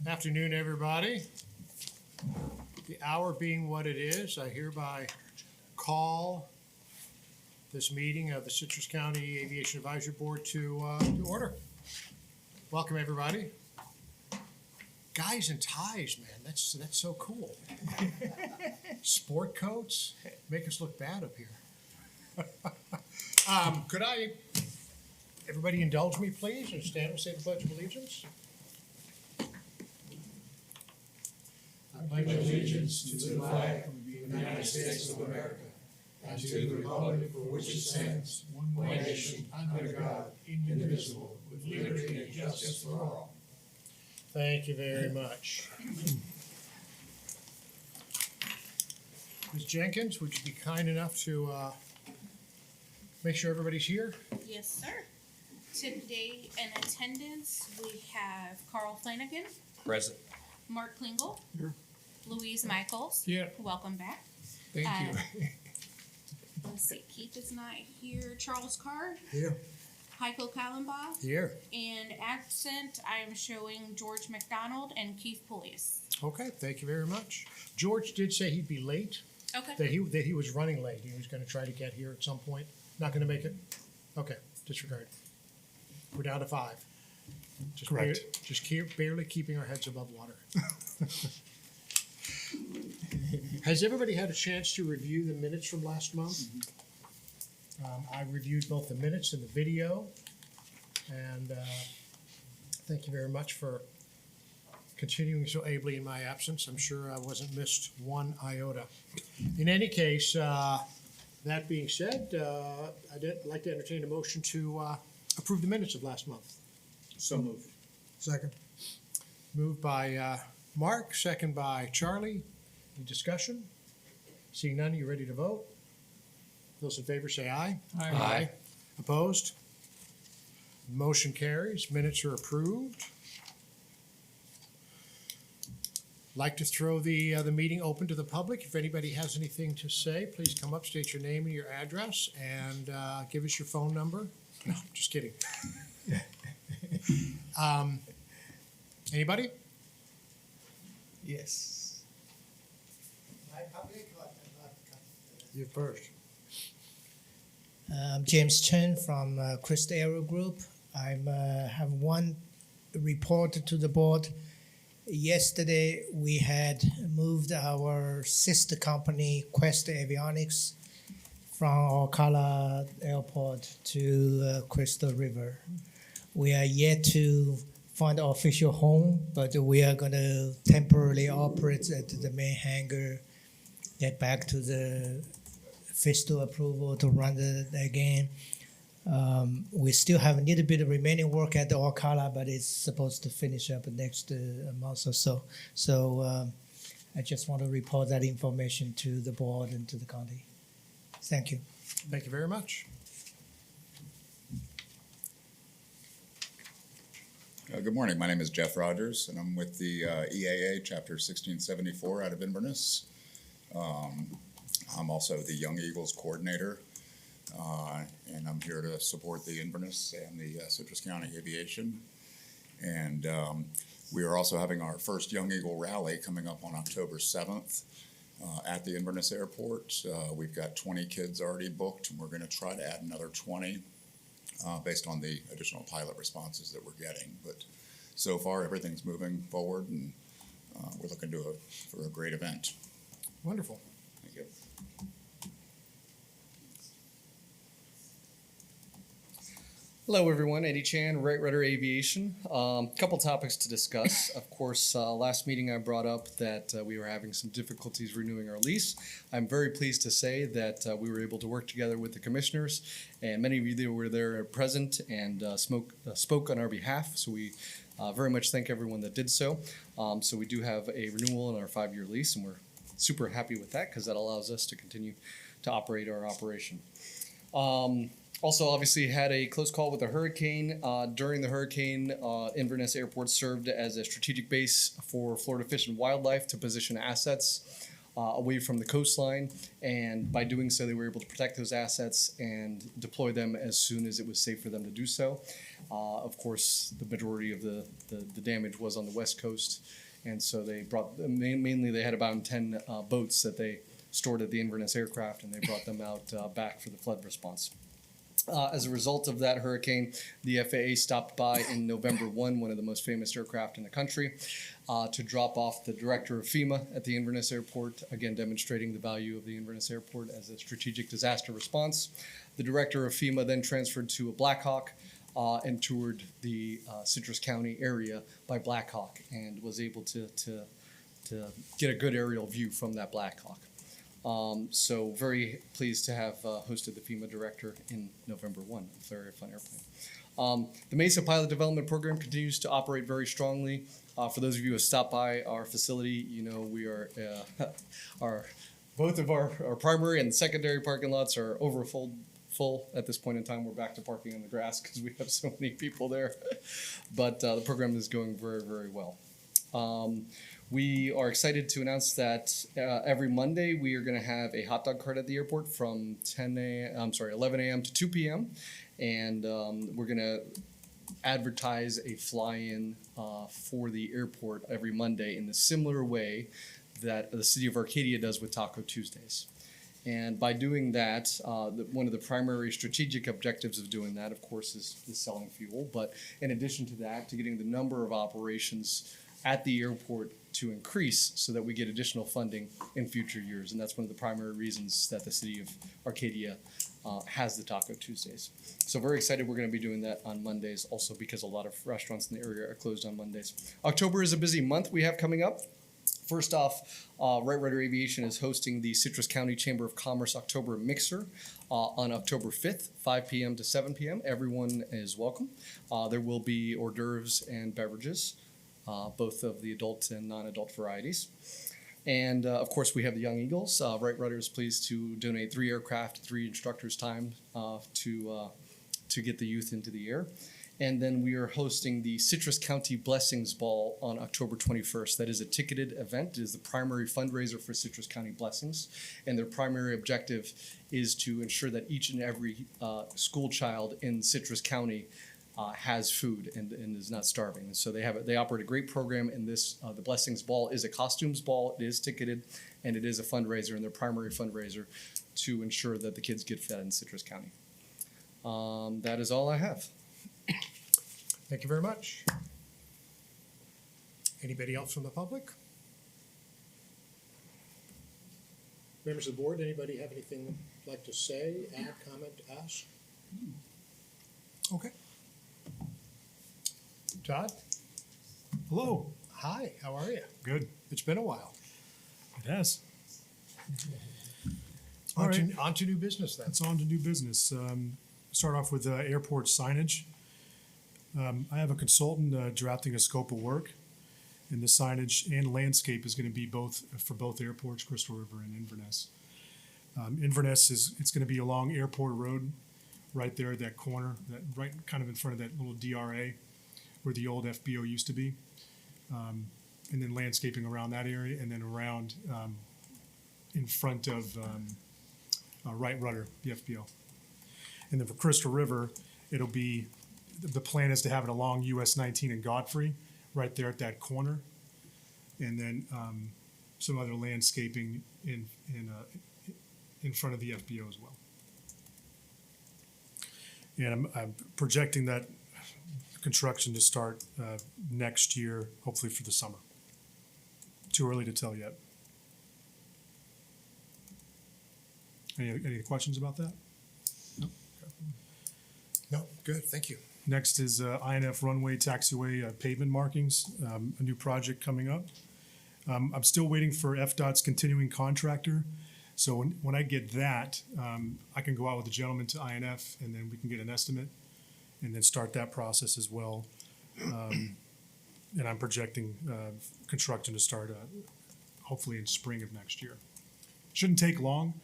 Afternoon, everybody. The hour being what it is, I hereby call this meeting of the Citrus County Aviation Advisory Board to order. Welcome, everybody. Guys in ties, man, that's so cool. Sport coats make us look bad up here. Could everybody indulge me, please, and stand and say the Pledge of Allegiance? I pledge allegiance to the flag of the United States of America and to the republic for which it stands, one nation, under God, indivisible, with liberty and justice for all. Thank you very much. Ms. Jenkins, would you be kind enough to make sure everybody's here? Yes, sir. Today in attendance, we have Carl Flanagan, Present. Mark Klingel, Here. Louise Michaels. Yeah. Welcome back. Thank you. Let's see, Keith is not here. Charles Carr, Here. Heiko Kallenbach, Here. and absent, I am showing George McDonald and Keith Polius. Okay, thank you very much. George did say he'd be late, Okay. that he was running late. He was gonna try to get here at some point. Not gonna make it? Okay, disregard. We're down to 5. Just Correct. Barely keeping our heads above water. Has everybody had a chance to review the minutes from last month? I reviewed both the minutes and the video, and thank you very much for continuing so ably in my absence. I'm sure I wasn't missed one iota. In any case, that being said, I'd like to entertain a motion to approve the minutes of last month. So moved. Second. Moved by Mark, second by Charlie. Any discussion? Seeing none, you ready to vote? Those in favor say aye. Aye. Opposed? Motion carries. Minutes are approved. Like to throw the meeting open to the public. If anybody has anything to say, please come up, state your name and your address, and give us your phone number. No, just kidding. Anybody? Yes. You first. James Chen from Crest Aero Group. I have one report to the board. Yesterday, we had moved our sister company, Quest Avionics, from Ocala Airport to Crystal River. We are yet to find an official home, but we are going to temporarily operate at the main hangar, get back to the fiscal approval to run it again. We still have a little bit of remaining work at the Ocala, but it's supposed to finish up next month or so. So I just want to report that information to the board and to the county. Thank you. Thank you very much. Good morning. My name is Jeff Rogers, and I'm with the EAA Chapter 1674 out of Inverness. I'm also the Young Eagles Coordinator, and I'm here to support the Inverness and the Citrus County Aviation. And we are also having our first Young Eagle Rally coming up on October 7th at the Inverness Airport. We've got 20 kids already booked, and we're going to try to add another 20 based on the additional pilot responses that we're getting. But so far, everything's moving forward, and we're looking for a great event. Wonderful. Thank you. Hello, everyone. Eddie Chan, Right Rudder Aviation. Couple topics to discuss. Of course, last meeting I brought up that we were having some difficulties renewing our lease. I'm very pleased to say that we were able to work together with the commissioners, and many of you that were there present and spoke on our behalf. So we very much thank everyone that did so. So we do have a renewal in our 5-year lease, and we're super happy with that because that allows us to continue to operate our operation. Also, obviously, had a close call with a hurricane. During the hurricane, Inverness Airport served as a strategic base for Florida Fish and Wildlife to position assets away from the coastline. And by doing so, they were able to protect those assets and deploy them as soon as it was safe for them to do so. Of course, the majority of the damage was on the West Coast, and so they brought, mainly they had about 10 boats that they stored at the Inverness aircraft, and they brought them out back for the flood response. As a result of that hurricane, the FAA stopped by in November 1, one of the most famous aircraft in the country, to drop off the director of FEMA at the Inverness Airport, again demonstrating the value of the Inverness Airport as a strategic disaster response. The director of FEMA then transferred to a Black Hawk and toured the Citrus County area by Black Hawk and was able to get a good aerial view from that Black Hawk. So very pleased to have hosted the FEMA director in November 1. Very fun airplane. The Mesa Pilot Development Program continues to operate very strongly. For those of you who have stopped by our facility, you know we are both of our primary and secondary parking lots are full at this point in time. We're back to parking on the grass because we have so many people there. But the program is going very, very well. We are excited to announce that every Monday we are going to have a hot dog cart at the airport from 11 a.m. to 2 p.m. And we're going to advertise a fly-in for the airport every Monday in the similar way that the city of Arcadia does with Taco Tuesdays. And by doing that, one of the primary strategic objectives of doing that, of course, is selling fuel. But in addition to that, to getting the number of operations at the airport to increase so that we get additional funding in future years. And that's one of the primary reasons that the city of Arcadia has the Taco Tuesdays. So very excited we're going to be doing that on Mondays, also because a lot of restaurants in the area are closed on Mondays. October is a busy month we have coming up. First off, Right Rudder Aviation is hosting the Citrus County Chamber of Commerce October Mixer on October 5th, 5 p.m. to 7 p.m. Everyone is welcome. There will be hors d'oeuvres and beverages, both of the adult and non-adult varieties. And of course, we have the Young Eagles. Right Rudder is pleased to donate 3 aircraft, 3 instructors' time to get the youth into the air. And then we are hosting the Citrus County Blessings Ball on October 21st. That is a ticketed event. It is the primary fundraiser for Citrus County Blessings. And their primary objective is to ensure that each and every school child in Citrus County has food and is not starving. And so they operate a great program in this. The Blessings Ball is a costumes ball. It is ticketed, and it is a fundraiser, and their primary fundraiser to ensure that the kids get fed in Citrus County. That is all I have. Thank you very much. Anybody else from the public? Members of the board, anybody have anything they'd like to say, add, comment, ask? Okay. Todd? Hello. Hi, how are you? Good. It's been a while. It has. All On right. to new business then. Let's on to new business. Start off with airport signage. I have a consultant drafting a scope of work, and the signage and landscape is going to be for both airports, Crystal River and Inverness. Inverness it's going to be along Airport Road, right there at that corner, right kind of in front of that little DRA, where the old FBO used to be, and then landscaping around that area, and then around in front of Right Rudder, the FBO. And then for Crystal River, it'll be, the plan is to have it along US 19 and Godfrey, right there at that corner. And then some other landscaping in front of the FBO as well. And I'm projecting that construction to start next year, hopefully for the summer. Too early to tell yet. Any questions about that? No, good, thank you. Next is INF runway taxiway pavement markings, a new project coming up. I'm still waiting for FDOT's continuing contractor. So when I get that, I can go out with the gentleman to INF, and then we can get an estimate and then start that process as well. And I'm projecting construction to start hopefully in spring of next year. Shouldn't take long.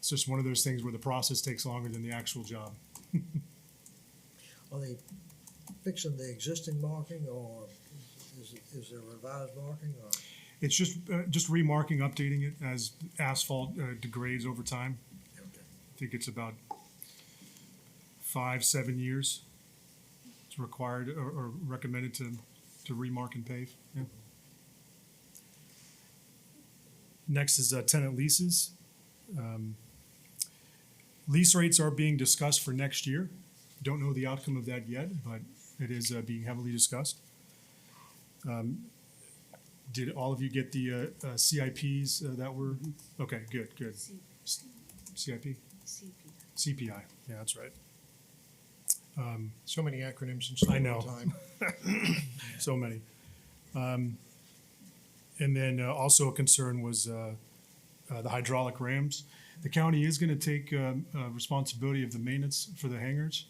It's just one of those things where the process takes longer than the actual job. Are they fixing the existing marking, or is there revised marking, or? It's just remarking, updating it as asphalt degrades over time. Okay. I think it's about 5-7 years. It's required or recommended to remark and pave. Yeah. Next is tenant leases. Lease rates are being discussed for next year. Don't know the outcome of that yet, but it is being heavily discussed. Did all of you get the CIPs that were, okay, good. CIP? CPI, yeah, that's right. So many acronyms in so I little know. time. So many. And then also a concern was the hydraulic rams. The county is going to take responsibility of the maintenance for the hangars.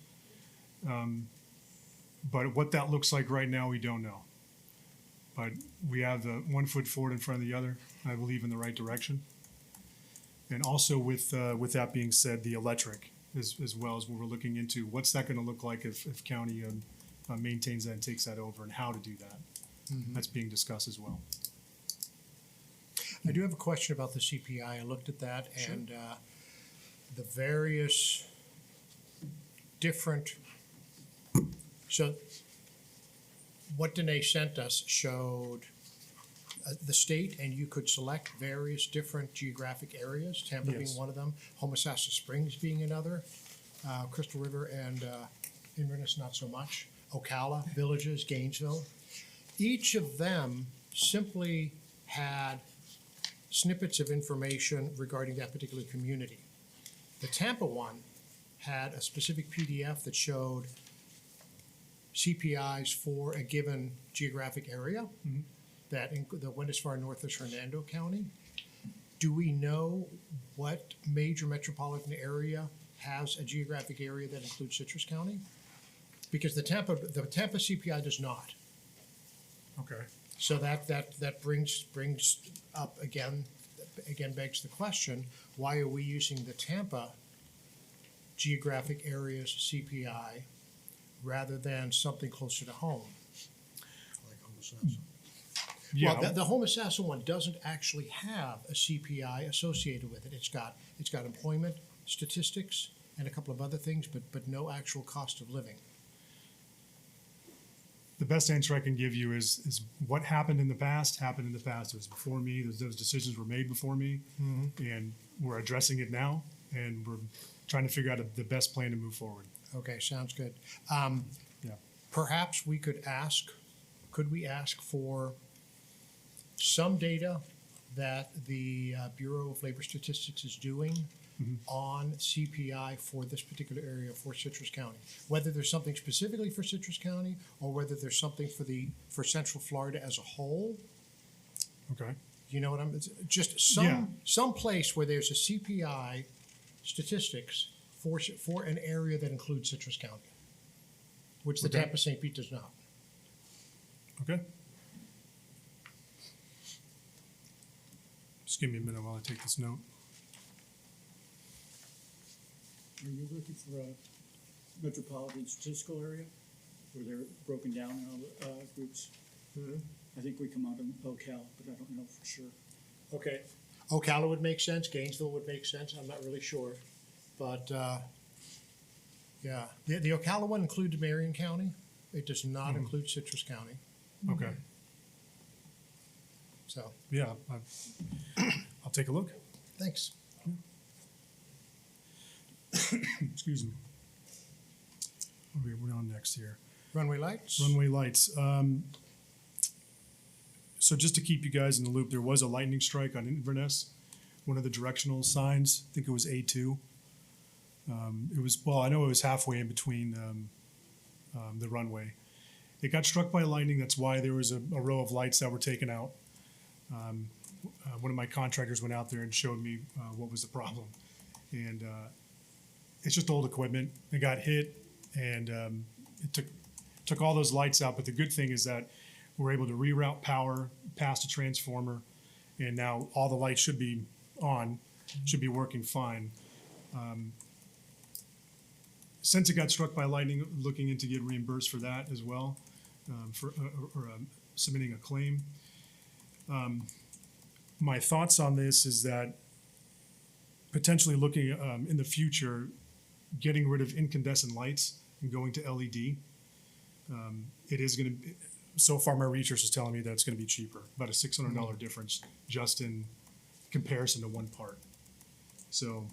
But what that looks like right now, we don't know. But we have the 1 foot forward in front of the other, I believe, in the right direction. And also with that being said, the electric as well as what we're looking into. What's that going to look like if county maintains that and takes that over, and how to do that? That's being discussed as well. I do have a question about the CPI. I looked at that and the various different, so what Danae sent us showed the state, and you could select various different geographic areas, Tampa being Yes. one of them, Homosassa Springs being another, Crystal River and Inverness not so much, Ocala, Villages, Gainesville. Each of them simply had snippets of information regarding that particular community. The Tampa one had a specific PDF that showed CPIs for a given geographic area that went as far north as Hernando County. Do we know what major metropolitan area has a geographic area that includes Citrus County? Because the Tampa CPI does not. Okay. So that brings up again begs the question, why are we using the Tampa geographic areas CPI rather than something closer to home? Like Homosassa. Yeah. Well, the Homosassa one doesn't actually have a CPI associated with it. It's got employment statistics and a couple of other things, but no actual cost of living. The best answer I can give you is what happened in the past happened in the past. It was before me. Those decisions were made before me, and we're addressing it now, and we're trying to figure out the best plan to move forward. Okay, sounds good. Yeah. Perhaps we could ask for some data that the Bureau of Labor Statistics is doing on CPI for this particular area for Citrus County? Whether there's something specifically for Citrus County or whether there's something for Central Florida as a whole. Okay. You know what I'm, it's just Yeah. some place where there's a CPI statistics for an area that includes Citrus County, which the Okay. Tampa St. Pete does not. Okay. Just give me a minute while I take this note. Are you looking for a metropolitan statistical area where they're broken down in all groups? I think we come out in Ocala, but I don't know for sure. Okay. Ocala would make sense, Gainesville would make sense, I'm not really sure. But, yeah, the Ocala one includes Marion County. It does not include Citrus County, Okay. so, Yeah. I'll take a look. thanks. Excuse me. Okay, we're on next here. Runway lights? Runway lights. So just to keep you guys in the loop, there was a lightning strike on Inverness, one of the directional signs. I think it was A2. It was, well, I know it was halfway in between the runway. It got struck by lightning. That's why there was a row of lights that were taken out. One of my contractors went out there and showed me what was the problem. And it's just old equipment. It got hit, and it took all those lights out. But the good thing is that we're able to reroute power past a transformer, and now all the lights should be on, should be working fine. Since it got struck by lightning, looking into get reimbursed for that as well, for submitting a claim. My thoughts on this is that potentially looking in the future, getting rid of incandescent lights and going to LED. It is gonna, so far my research is telling me that it's gonna be cheaper, about a $600 difference just in comparison to one part. So,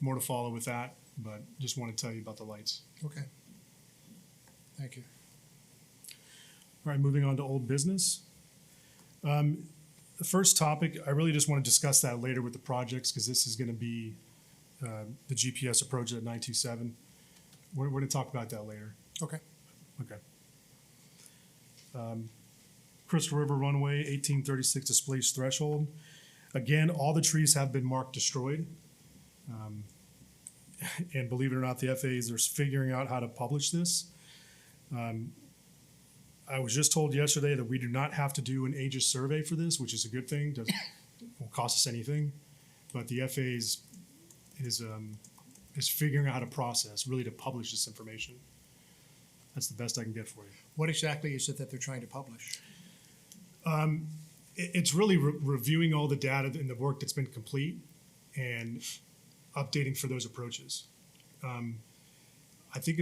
more to follow with that, but just want to tell you about the lights. Okay. Thank you. All right, moving on to old business. The first topic, I really just want to discuss that later with the projects because this is going to be the GPS approach at 927. We're going to talk about that later. Okay. Okay. Crystal River Runway, 1836 displaced threshold. Again, all the trees have been marked destroyed. And believe it or not, the FAAs are figuring out how to publish this. I was just told yesterday that we do not have to do an aegis survey for this, which is a good thing. Won't cost us anything. But the FAA is figuring out how to process, really to publish this information. That's the best I can get for you. What exactly is it that they're trying to publish? It's really reviewing all the data and the work that's been complete and updating for those approaches. I think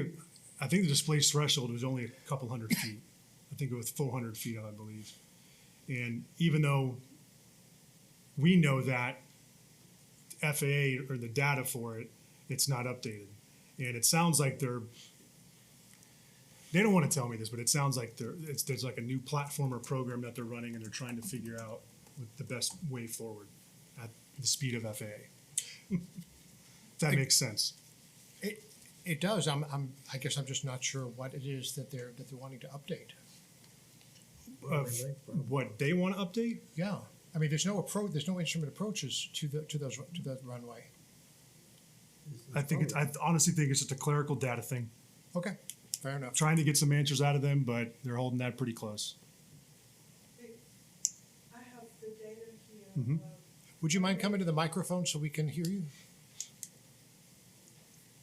the displaced threshold was only a couple hundred feet. I think it was 400 feet, I believe. And even though we know that FAA or the data for it, it's not updated. And it sounds like they don't want to tell me this, but it sounds like there's like a new platform or program that they're running and they're trying to figure out the best way forward at the speed of FAA. If that makes sense. It does. I guess I'm just not sure what it is that they're wanting to update. Of what they want to update? Yeah. I mean, there's no instrument approaches to that runway. I honestly think it's just a clerical data thing. Okay. Fair enough. Trying to get some answers out of them, but they're holding that pretty close. I have the data here. Mhm. Would you mind coming to the microphone so we can hear you?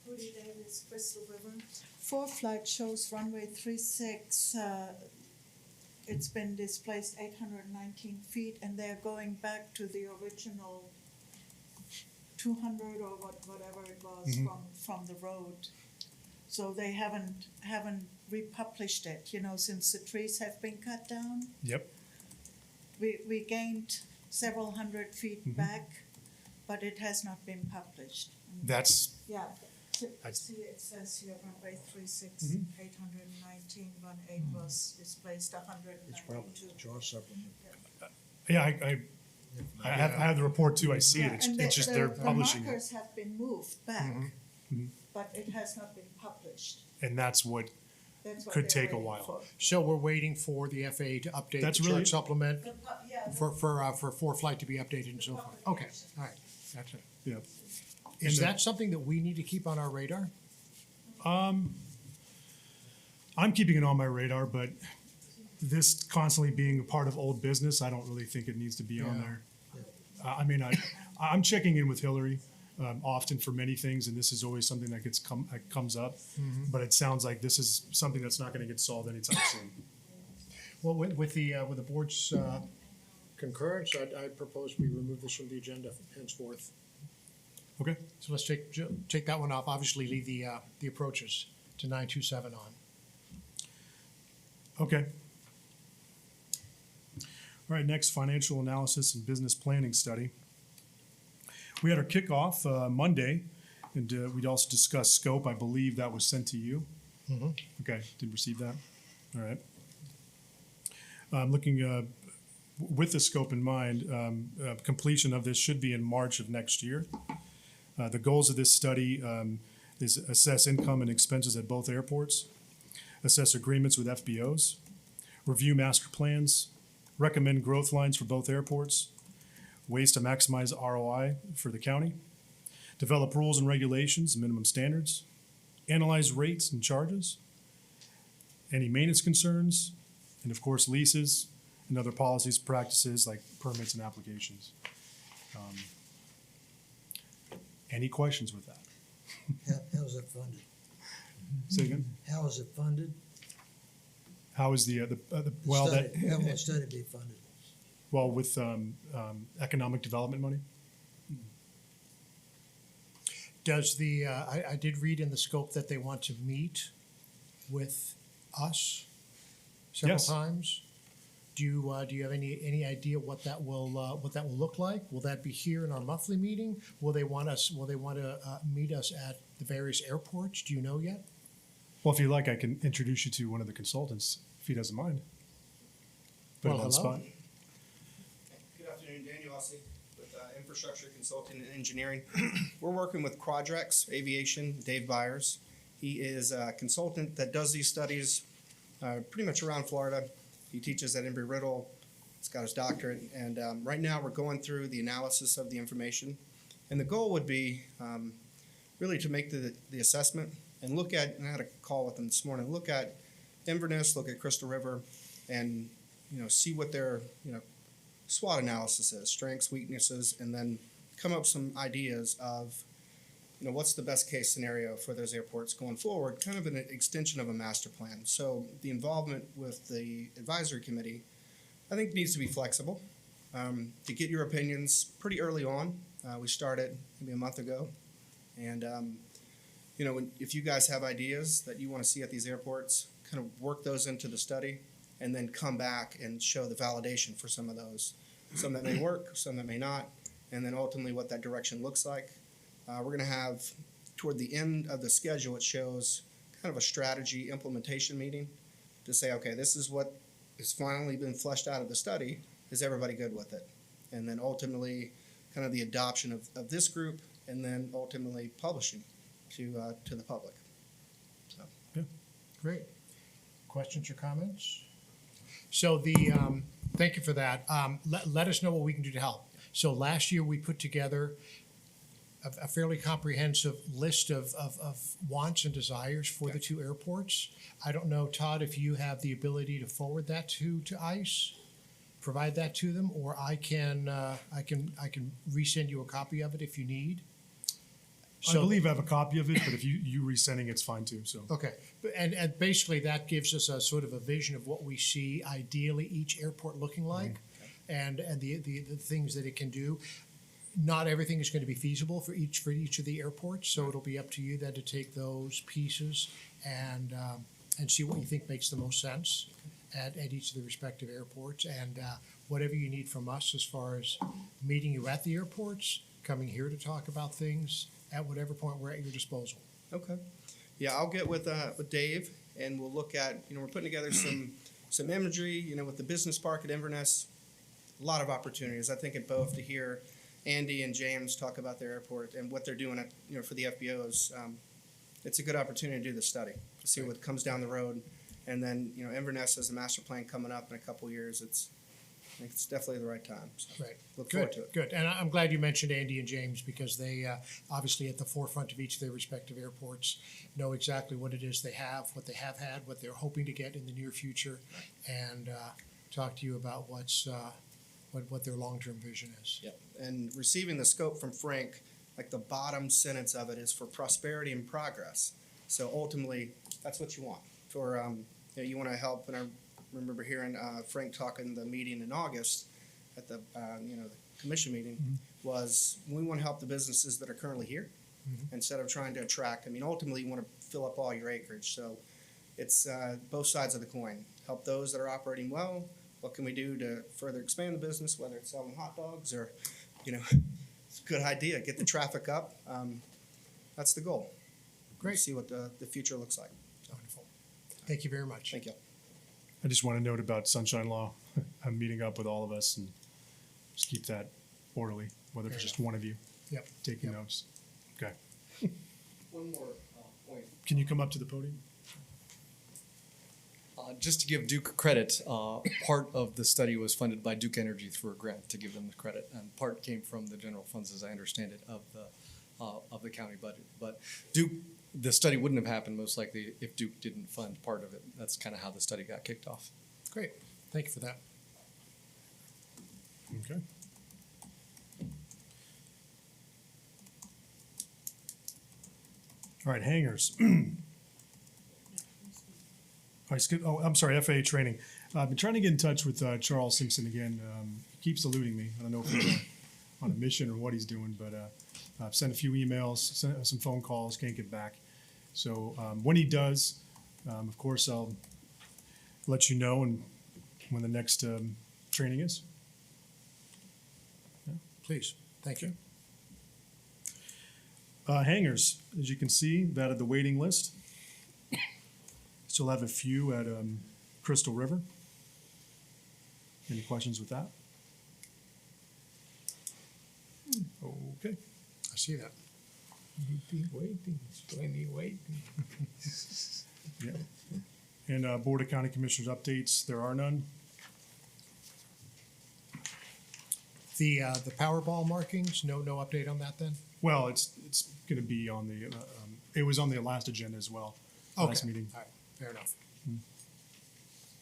Woody Davis, Crystal River. Four flight shows runway 36. It's been displaced 819 feet, and they're going back to the original 200 or whatever it was from the road. So they haven't republished it, since the trees have been cut down. Yep. We gained several hundred feet back, but it has not been published. That's Yeah. I- See, it says here runway 36, 819, 18 was displaced It's probably 192. chart supplement. yeah. I have the report too. I see it. And It's just they're the publishing it, markers have been moved back, but it has not been published. and that's what That's what could they're take a waiting while. for. So we're waiting for the FAA to update That's the really- chart supplement The yeah, the for flight to be updated and so forth. Okay. publication. All right. That's it. Yeah. Is And that something that we need to keep on our radar? I'm keeping it on my radar, but this constantly being a part of old business, I don't really think it needs to be on Yeah. there. I'm checking in with Hillary often for many things, and this is always something that comes up. But it sounds like this is something that's not going to get solved anytime soon. Well, with the board's concurrence, I propose we remove this from the agenda henceforth. Okay. So let's take that one off. Obviously, leave the approaches to 927 on. Okay. All right, next, financial analysis and business planning study. We had our kickoff Monday, and we'd also discussed scope. I believe that was sent to you. Okay, did receive that? All right. Looking with the scope in mind, completion of this should be in March of next year. The goals of this study is assess income and expenses at both airports, assess agreements with FBOs, review master plans, recommend growth lines for both airports, ways to maximize ROI for the county, develop rules and regulations and minimum standards, analyze rates and charges, any maintenance concerns, and of course leases and other policies, practices like permits and applications. Any questions with that? How's it funded? Say again? How is it funded? How is the The well study. that How will the study be funded? well with economic development money? Does I did read in the scope that they want to meet with us several Yes. times. Do you have any idea what that will look like? Will that be here in our monthly meeting? Will they want to meet us at the various airports? Do you know yet? Well, if you like, I can introduce you to one of the consultants, if he doesn't mind. Put him Well, on the hello. spot. Good afternoon, Daniel Ossie with Infrastructure Consulting and Engineering. We're working with Quadrex Aviation, Dave Byers. He is a consultant that does these studies pretty much around Florida. He teaches at Embry-Riddle. He's got his doctorate. And right now we're going through the analysis of the information. And the goal would be really to make the assessment and look at, and I had a call with them this morning, look at Inverness, look at Crystal River, and see what their SWOT analysis is, strengths, weaknesses, and then come up with some ideas of what's the best case scenario for those airports going forward, kind of an extension of a master plan. So the involvement with the advisory committee, I think, needs to be flexible to get your opinions pretty early on. We started maybe a month ago, and if you guys have ideas that you want to see at these airports, kind of work those into the study, and then come back and show the validation for some of those. Some that may work, some that may not, and then ultimately what that direction looks like. We're going to have, toward the end of the schedule, it shows kind of a strategy implementation meeting to say, okay, this is what has finally been fleshed out of the study. Is everybody good with it? And then ultimately kind of the adoption of this group, and then ultimately publishing to the public. So. Great. Questions or comments? So thank you for that. Let us know what we can do to help. So last year we put together a fairly comprehensive list of wants and desires for the two airports. I don't know, Todd, if you have the ability to forward that to ICE, provide that to them, or I can resend you a copy of it if you need. I believe I have a copy of it, but if you resending it's fine too. So Okay, and basically that gives us a sort of a vision of what we see ideally each airport looking like, and the things that it can do. Not everything is going to be feasible for each of the airports, so it'll be up to you then to take those pieces and see what you think makes the most sense at each of the respective airports, and whatever you need from us as far as meeting you at the airports, coming here to talk about things at whatever point we're at your disposal. Okay. Yeah, I'll get with Dave, and we'll look at, we're putting together some imagery, with the business park at Inverness. A lot of opportunities, I think, at both to hear Andy and James talk about their airport and what they're doing at, for the FBOs. It's a good opportunity to do the study, to see what comes down the road. And then, Inverness has a master plan coming up in a couple years. I think it's definitely the right time. So Right. look forward to Good, it. good. And I'm glad you mentioned Andy and James because they obviously at the forefront of each of their respective airports know exactly what it is they have, what they have had, what they're hoping to get in the near future, and talk to you about what their long-term vision is. Yep. And receiving the scope from Frank, like the bottom sentence of it is for prosperity and progress. So ultimately, that's what you want. For you want to help. And I remember hearing Frank talk in the meeting in August at the the commission meeting was we want to help the businesses that are currently here instead of trying to attract. I mean, ultimately, you want to fill up all your acreage. So it's both sides of the coin. Help those that are operating well. What can we do to further expand the business, whether it's selling hot dogs or, it's a good idea. Get the traffic up. That's the goal. Great. See what the future looks like. Wonderful. Thank you very much. Thank you. I just want to note about Sunshine Law. I'm meeting up with all of us and just keep that orderly, whether it's just one of you Yep. taking Yep. notes. Okay. One more point. Can you come up to the podium? Just to give Duke credit, part of the study was funded by Duke Energy through a grant to give them the credit, and part came from the general funds, as I understand it, of the county budget. But Duke, the study wouldn't have happened most likely if Duke didn't fund part of it. That's kind of how the study got kicked off. Great. Thank you for that. Okay. All right, hangars. I'm sorry, FAA training. I've been trying to get in touch with Charles Simpson again. He keeps eluding me. I don't know if he's on a mission or what he's doing, but I've sent a few emails, sent some phone calls, can't get back. So when he does, of course, I'll let you know and when the next training is. Please, thank you. Hangars, as you can see, we've added the waiting list. Still have a few at Crystal River. Any questions with that? Okay. I see that. Yeah. And Board of County Commissioners updates, there are none. The Powerball markings, no update on that then? Well, it's going to be on the, it was on the last agenda as well, last Okay. meeting. All right, fair enough.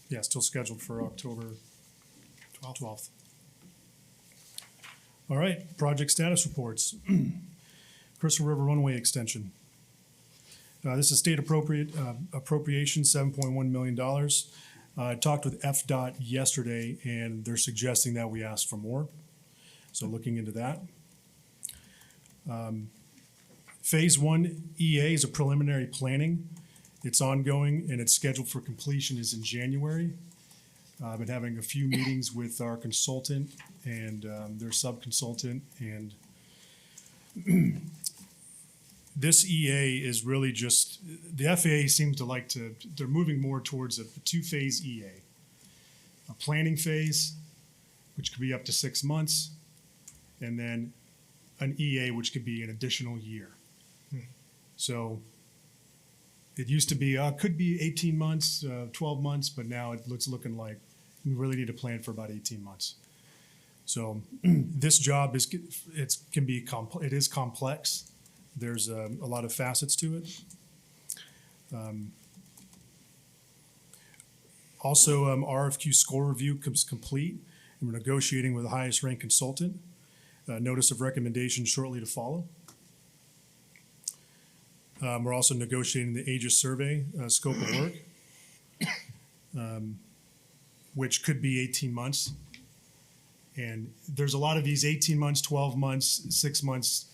Yeah, still scheduled for October 12th. All right, project status reports. Crystal River Runway Extension. This is state appropriation, $7.1 million. I talked with FDOT yesterday, and they're suggesting that we ask for more. So looking into that. Phase 1 EA is a preliminary planning. It's ongoing, and its scheduled for completion is in January. I've been having a few meetings with our consultant and their sub-consultant, and this EA is really just, the FAA seems to like to, they're moving more towards a two-phase EA. A planning phase, which could be up to 6 months, and then an EA, which could be an additional year. So it used to be, could be 18 months, 12 months, but now it's looking like we really need to plan for about 18 months. So this job is, it is complex. There's a lot of facets to it. Also, RFQ score review comes complete, and we're negotiating with the highest ranked consultant. Notice of recommendation shortly to follow. We're also negotiating the Aegis survey scope of work, which could be 18 months. And there's a lot of these 18 months, 12 months, 6 months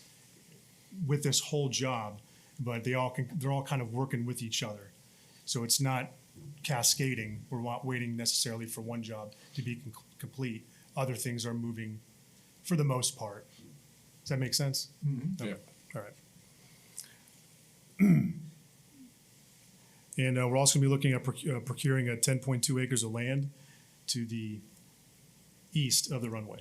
with this whole job, but they're all kind of working with each other. So it's not cascading. We're not waiting necessarily for one job to be complete. Other things are moving for the most part. Does that make sense? Mm-hmm. Okay. All right. And we're also going to be looking at procuring 10.2 acres of land to the east of the runway.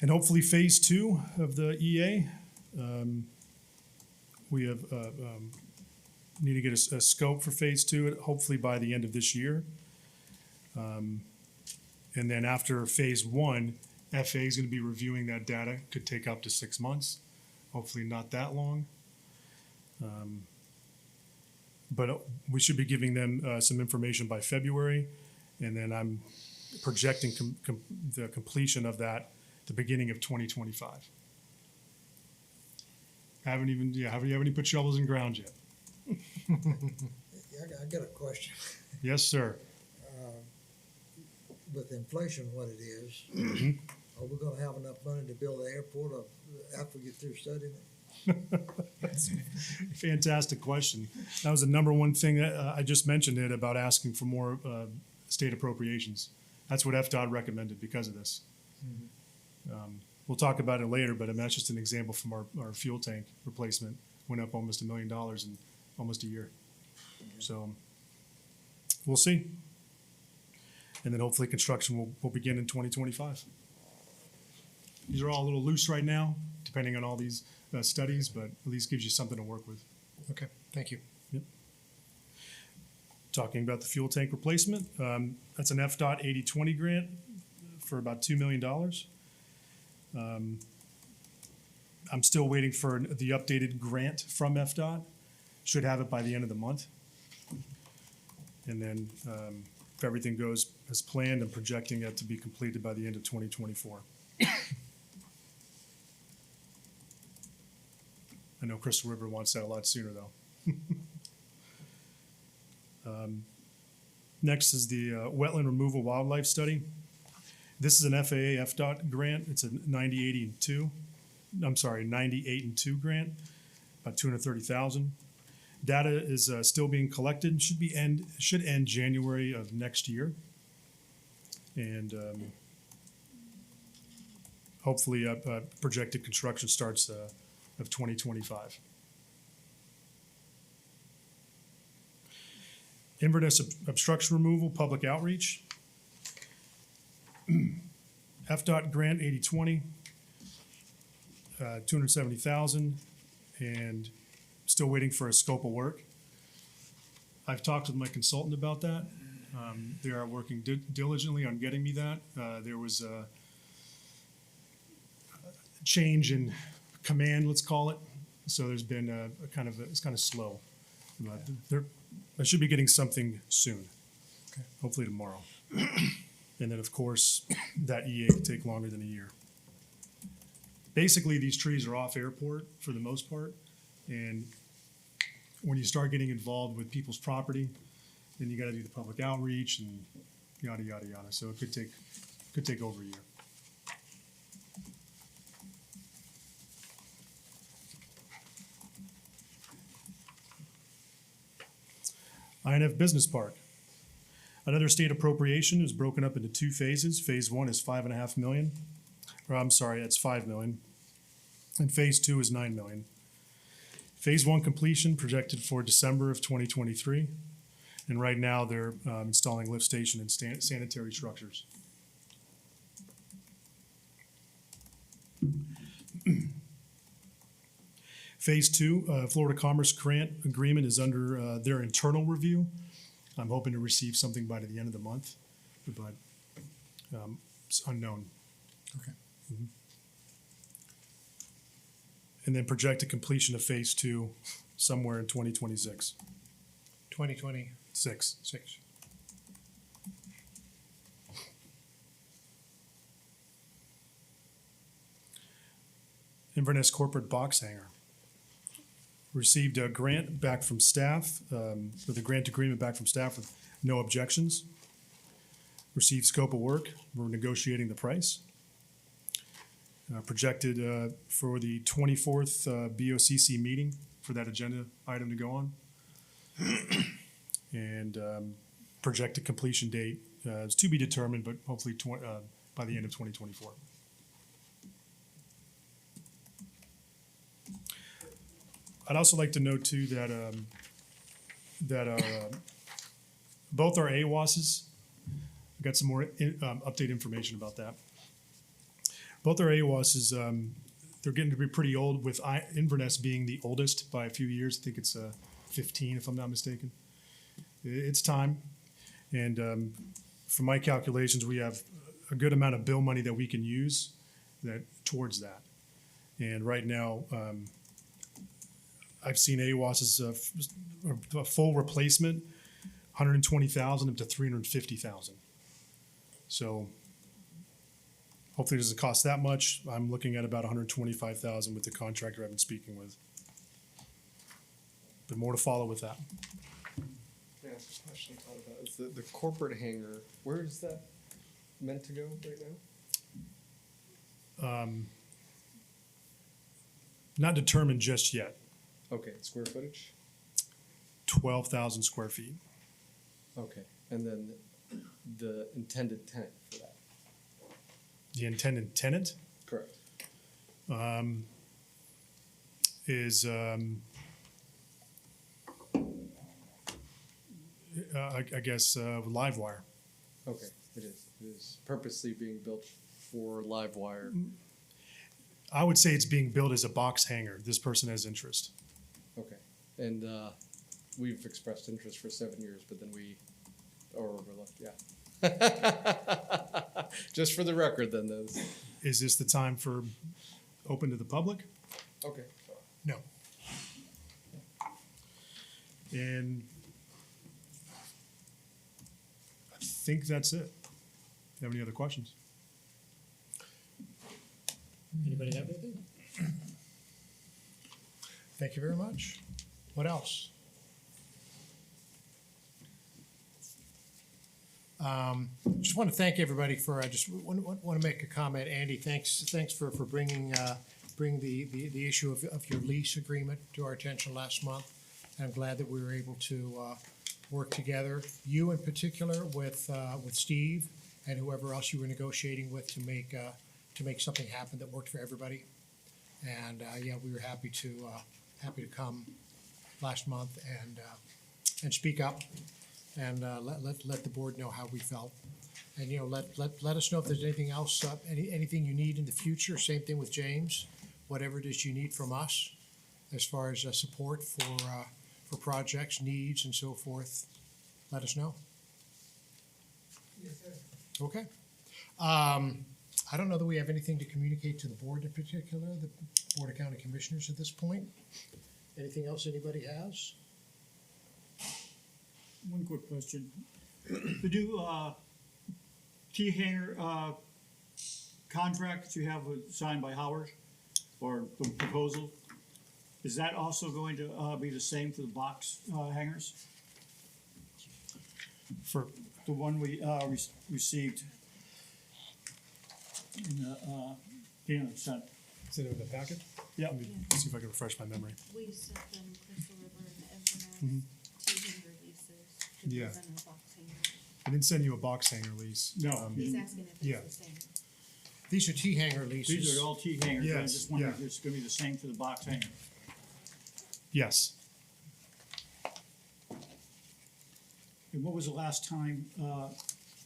And hopefully phase 2 of the EA, we have need to get a scope for phase 2, hopefully by the end of this year. And then after phase 1, FAA is going to be reviewing that data. Could take up to 6 months, hopefully not that long. But we should be giving them some information by February, and then I'm projecting the completion of that the beginning of 2025. Haven't even put shovels in ground yet. I got a question. Yes, sir. With inflation, what it is, are we gonna have enough money to build the airport after we get through studying it? Fantastic question. That was the number one thing that I just mentioned it about asking for more state appropriations. That's what FDOT recommended because of this. We'll talk about it later, but I mean, that's just an example from our fuel tank replacement. Went up almost $1 million in almost a year. So we'll see. And then hopefully construction will begin in 2025. These are all a little loose right now, depending on all these studies, but at least gives you something to work with. Okay, thank you. Yep. Talking about the fuel tank replacement, that's an FDOT 80-20 grant for about $2 million. I'm still waiting for the updated grant from FDOT. Should have it by the end of the month. And then if everything goes as planned, I'm projecting it to be completed by the end of 2024. I know Crystal River wants that a lot sooner, though. Next is the wetland removal wildlife study. This is an FAA FDOT grant. It's a 98 and 2 grant, about $230,000. Data is still being collected and should end January of next year. And hopefully projected construction starts of 2025. Inverness obstruction removal, public outreach. FDOT grant 80/20, 270,000, and still waiting for a scope of work. I've talked with my consultant about that. They are working diligently on getting me that. There was a change in command, let's call it. So there's been it's kind of slow. I should be getting something soon. Hopefully tomorrow. And then, of course, that EA could take longer than a year. Basically, these trees are off airport for the most part. And when you start getting involved with people's property, then you got to do the public outreach and yada, yada, yada. So it could take over a year. INF Business Park. Another state appropriation is broken up into two phases. Phase 1 is $5.5 million. Or I'm sorry, that's $5 million. And phase 2 is $9 million. Phase 1 completion projected for December of 2023. And right now they're installing lift station and sanitary structures. Phase 2, Florida Commerce Grant Agreement is under their internal review. I'm hoping to receive something by the end of the month, but it's unknown. Okay. Mm-hmm. And then projected completion of phase 2 somewhere in 2026. 2026. Inverness Corporate Box Hangar. Received a grant back from staff, with a grant agreement back from staff with no objections. Received scope of work. We're negotiating the price. Projected for the 24th BOCC meeting for that agenda item to go on. And projected completion date is to be determined, but hopefully by the end of 2024. I'd also like to note too that both our AWASs, I got some more update information about that. Both our AWASs, they're getting to be pretty old, with Inverness being the oldest by a few years. I think it's 15, if I'm not mistaken. It's time, and from my calculations, we have a good amount of bill money that we can use towards that. And right now, I've seen AWAS's a full replacement, 120,000 up to 350,000. So hopefully it doesn't cost that much. I'm looking at about 125,000 with the contractor I've been speaking with. But more to follow with that. Can I ask a question I thought about? Is the corporate hangar, where is that meant to go right now? Not determined just yet. Okay, square footage? 12,000 square feet. Okay, and then the intended tenant for that? The intended tenant Correct. is, I guess, Livewire. Okay, it is. It is purposely being built for live wire. I would say it's being built as a box hangar. This person has interest. Okay, and we've expressed interest for 7 years, but then overlooked, yeah. Just for the record, then, those. Is this the time for open to the public? Okay. No. And I think that's it. You have any other questions? Anybody have anything? Thank you very much. What else? Just want to thank everybody for, I just want to make a comment. Andy, thanks for bring the issue of your lease agreement to our attention last month. I'm glad that we were able to work together, you in particular with Steve and whoever else you were negotiating with to make something happen that worked for everybody. And yeah, we were happy to come last month and speak up and let the board know how we felt. And, you know, let us know if there's anything else, anything you need in the future. Same thing with James, whatever it is you need from us as far as support for projects, needs, and so forth. Let us know. Yes, sir. Okay. I don't know that we have anything to communicate to the board in particular, the Board of County Commissioners at this point. Anything else anybody has? One quick question. The new T-hanger contract that you have signed by Howard, or the proposal, is that also going to be the same for the box hangers? For, The one we received in the Senate? is it in the packet? Yeah. Let me see if I can refresh my memory. We sent them Crystal River and Inverness T-hanger leases to Yeah. present a box hanger. I didn't send you a box hanger lease. No. He's asking if Yeah. it's the same. These are T-hanger leases. These are all T-hangers, but I Yes, just wondered yeah. if it's gonna be the same for the box hanger. Yes. And what was the last time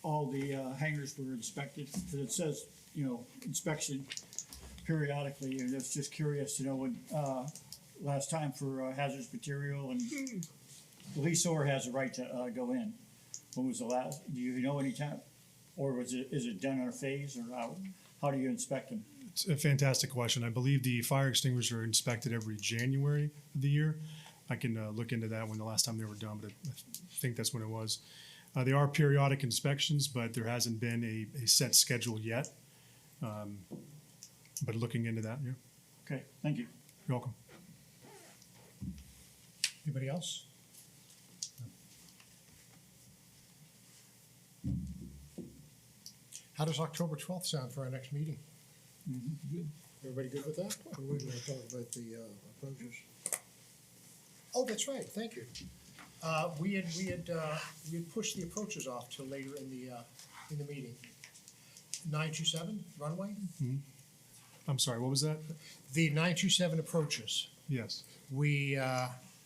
all the hangars were inspected? Because it says, you know, inspection periodically, and it's just curious to know when, last time for hazardous material, and the leaseor has a right to go in. When was the last, do you know any time? Or is it done on a phase, or how do you inspect them? It's a fantastic question. I believe the fire extinguishers are inspected every January of the year. I can look into that when the last time they were done, but I think that's when it was. They are periodic inspections, but there hasn't been a set schedule yet. But looking into that, yeah. Okay, thank you. You're welcome. Anybody else? How does October 12th sound for our next meeting? Good. Everybody good with that? We're gonna talk about the approaches. Oh, that's right, thank you. We had pushed the approaches off till later in the meeting. 927 runway? I'm sorry, what was that? The 927 approaches. Yes. We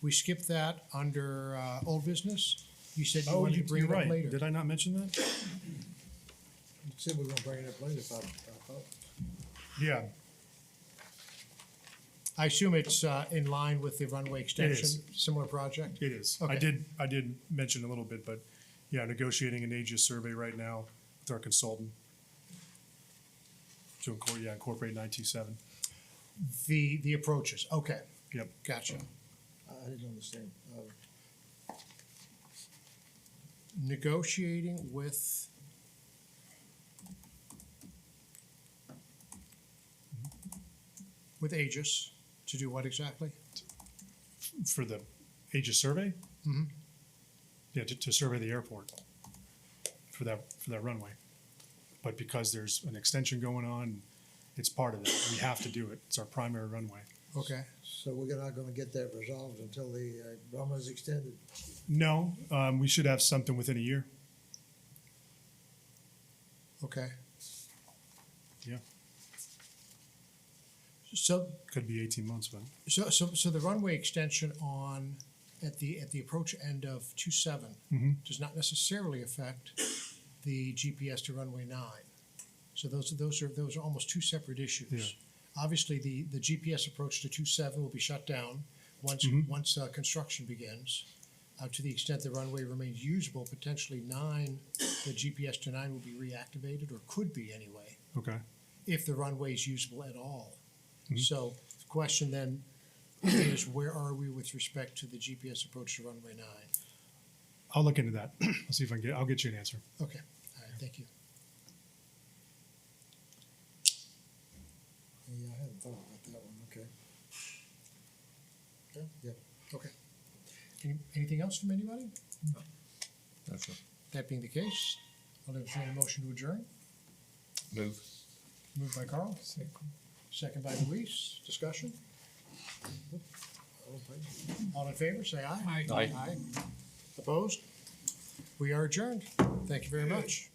skipped that under old business. You said you Oh, wanted to bring you're it up right. later. Did I not mention that? You said we're gonna bring it up later, if I thought. Yeah, I assume it's in line with the runway extension, similar project? it is. Okay. I did mention a little bit, but yeah, negotiating an Aegis survey right now with our consultant to incorporate 927. The approaches, okay. Yep. Gotcha. I didn't understand. Negotiating with Aegis to do what exactly? For the Aegis survey? Mhm. Yeah, to survey the airport for that runway. But because there's an extension going on, it's part of that. We have to do it. It's our primary runway. Okay. So we're not gonna get that resolved until the runway's extended. No, we should have something within a year. Okay. Yeah. So Could be 18 months, but So the runway extension at the approach end of 27 Mhm. does not necessarily affect the GPS to runway 9. So those are almost two separate issues. Yeah. Obviously, the GPS approach to 27 will be shut down once construction begins. To the extent the runway remains usable, potentially 9, the GPS to 9 will be reactivated, or could be anyway, okay. if the runway is usable at all. Mhm. So the question then is, where are we with respect to the GPS approach to runway 9? I'll look into that. I'll see if I'll get you an answer. Okay, all right, thank you. Yeah, I hadn't thought about that one, okay. Okay. Anything else from anybody? That's it. That being the case, I'll entertain a motion to adjourn. Move. Moved by Carl. Second by Luis. Discussion? All in favor, say aye. Aye. Opposed? We are adjourned. Thank you very much.